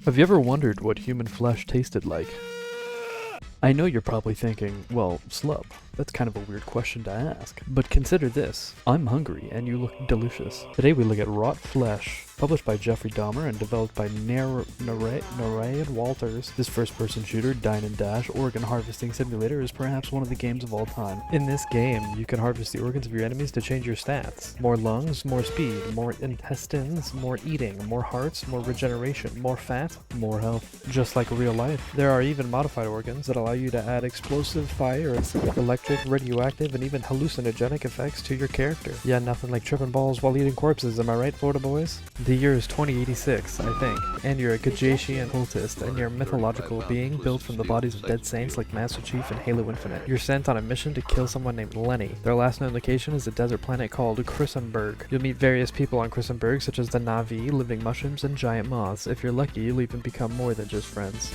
Have you ever wondered what human flesh tasted like? I know you're probably thinking, well, Slub, that's kind of a weird question to ask. But consider this. I'm hungry and you look delicious. Today we look at Wrought Flesh, published by Jeffrey Dahmer and developed by Narayan Walters. This first-person shooter, dine and dash, organ harvesting simulator is perhaps one of the games of all time. In this game, you can harvest the organs of your enemies to change your stats. More lungs, more speed, more intestines, more eating, more hearts, more regeneration, more fat, more health. Just like real life. There are even modified organs that allow you to add explosive, fire, electric, radioactive, and even hallucinogenic effects to your character. Yeah, nothing like tripping balls while eating corpses, am I right, Florida boys? The year is 2086, I think, and you're a Gajatian cultist, and you're a mythological being built from the bodies of dead saints like Master Chief and Halo Infinite. You're sent on a mission to kill someone named Lenny. Their last known location is a desert planet called Chrisenberg. You'll meet various people on Chrisenberg, such as the Na'vi, living mushrooms, and giant moths. If you're lucky, you'll even become more than just friends.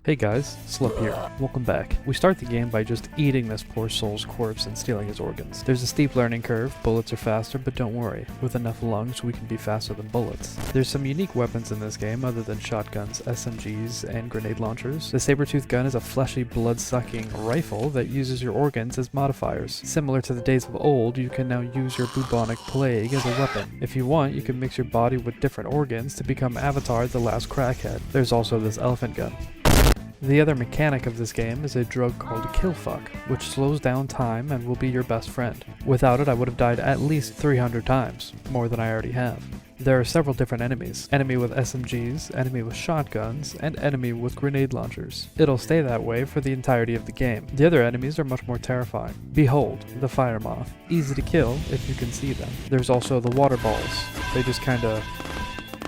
Hey guys, Slup here. Welcome back. We start the game by just eating this poor soul's corpse and stealing his organs. There's a steep learning curve, bullets are faster, but don't worry. With enough lungs, we can be faster than bullets. There's some unique weapons in this game other than shotguns, SMGs, and grenade launchers. The saber-tooth gun is a fleshy, blood-sucking rifle that uses your organs as modifiers. Similar to the days of old, you can now use your bubonic plague as a weapon. If you want, you can mix your body with different organs to become Avatar the Last Crackhead. There's also this elephant gun. The other mechanic of this game is a drug called Killfuck, which slows down time and will be your best friend. Without it, I would have died at least 300 times, more than I already have. There are several different enemies. Enemy with SMGs, enemy with shotguns, and enemy with grenade launchers. It'll stay that way for the entirety of the game. The other enemies are much more terrifying. Behold, the fire moth. Easy to kill if you can see them. There's also the water balls. They just kinda...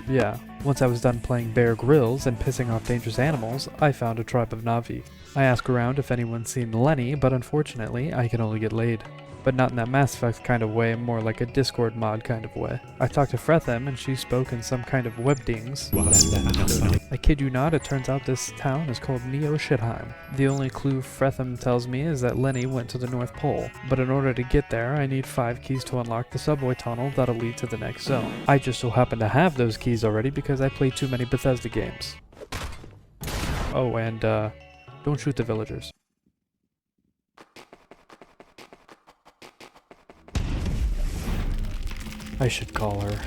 yeah. Once I was done playing Bear Grylls and pissing off dangerous animals, I found a tribe of Na'vi. I asked around if anyone's seen Lenny, but unfortunately, I can only get laid. But not in that Mass Effect kind of way, more like a Discord mod kind of way. I talked to Frethem and she spoke in some kind of webdings. I kid you not, it turns out this town is called Neo-Shithheim. The only clue Frethem tells me is that Lenny went to the North Pole, but in order to get there, I need 5 keys to unlock the subway tunnel that'll lead to the next zone. I just so happen to have those keys already because I play too many Bethesda games. Oh, and don't shoot the villagers. I should call her.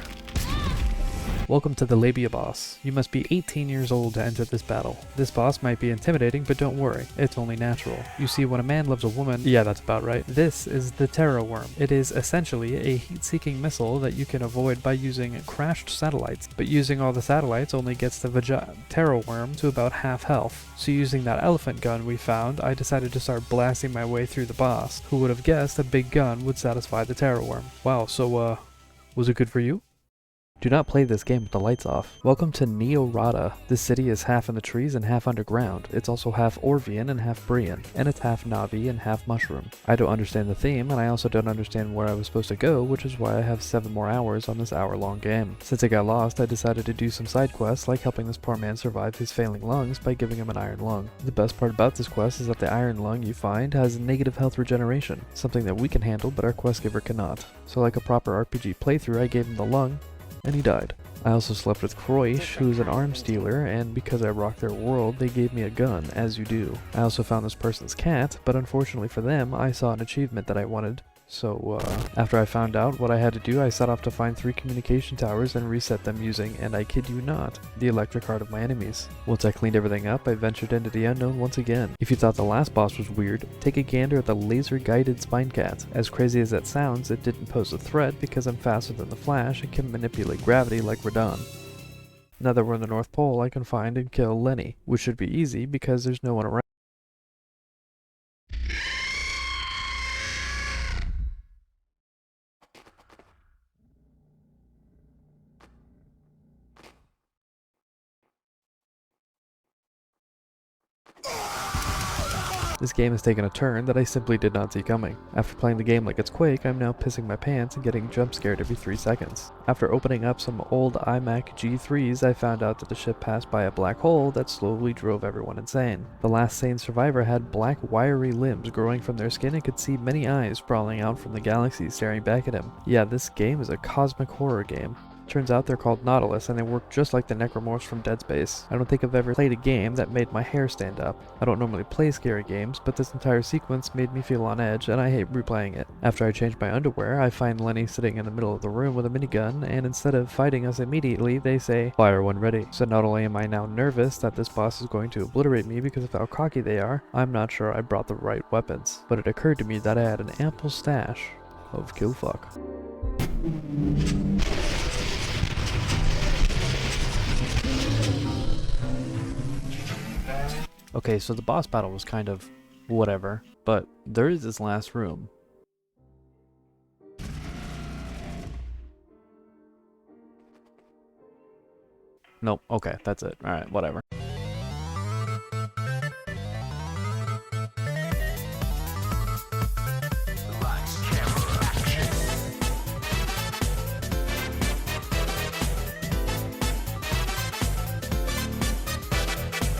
Welcome to the Labia boss. You must be 18 years old to enter this battle. This boss might be intimidating, but don't worry, it's only natural. You see, when a man loves a woman, yeah, that's about right, this is the Terror Worm. It is essentially a heat-seeking missile that you can avoid by using crashed satellites, but using all the satellites only gets the Terror Worm to about half health. So using that elephant gun we found, I decided to start blasting my way through the boss. Who would have guessed a big gun would satisfy the Terror Worm? Wow, so was it good for you? Do not play this game with the lights off. Welcome to Neo-Rata. This city is half in the trees and half underground. It's also half Orvian and half Brian, and it's half Na'vi and half Mushroom. I don't understand the theme, and I also don't understand where I was supposed to go, which is why I have 7 more hours on this hour-long game. Since I got lost, I decided to do some side quests, like helping this poor man survive his failing lungs by giving him an iron lung. The best part about this quest is that the iron lung you find has negative health regeneration, something that we can handle but our quest giver cannot. So like a proper RPG playthrough, I gave him the lung, and he died. I also slept with Kroish, who's an arms dealer, and because I rocked their world, they gave me a gun, as you do. I also found this person's cat, but unfortunately for them, I saw an achievement that I wanted. So, after I found out what I had to do, I set off to find 3 communication towers and reset them using, and I kid you not, the electric heart of my enemies. Once I cleaned everything up, I ventured into the unknown once again. If you thought the last boss was weird, take a gander at the laser-guided spine cat. As crazy as that sounds, it didn't pose a threat because I'm faster than the Flash and can manipulate gravity like Radon. Now that we're in the North Pole, I can find and kill Lenny, which should be easy because there's no one around. This game has taken a turn that I simply did not see coming. After playing the game like it's Quake, I'm now pissing my pants and getting jump scared every 3 seconds. After opening up some old iMac G3s, I found out that the ship passed by a black hole that slowly drove everyone insane. The last sane survivor had black wiry limbs growing from their skin and could see many eyes sprawling out from the galaxy staring back at him. Yeah, this game is a cosmic horror game. Turns out they're called Nautilus, and they work just like the Necromorphs from Dead Space. I don't think I've ever played a game that made my hair stand up. I don't normally play scary games, but this entire sequence made me feel on edge, and I hate replaying it. After I change my underwear, I find Lenny sitting in the middle of the room with a minigun, and instead of fighting us immediately, they say, "Fire when ready." So not only am I now nervous that this boss is going to obliterate me because of how cocky they are, I'm not sure I brought the right weapons. But it occurred to me that I had an ample stash of killfuck. Okay, so the boss battle was kind of whatever, but there is this last room. Nope, okay, that's it. Alright, whatever.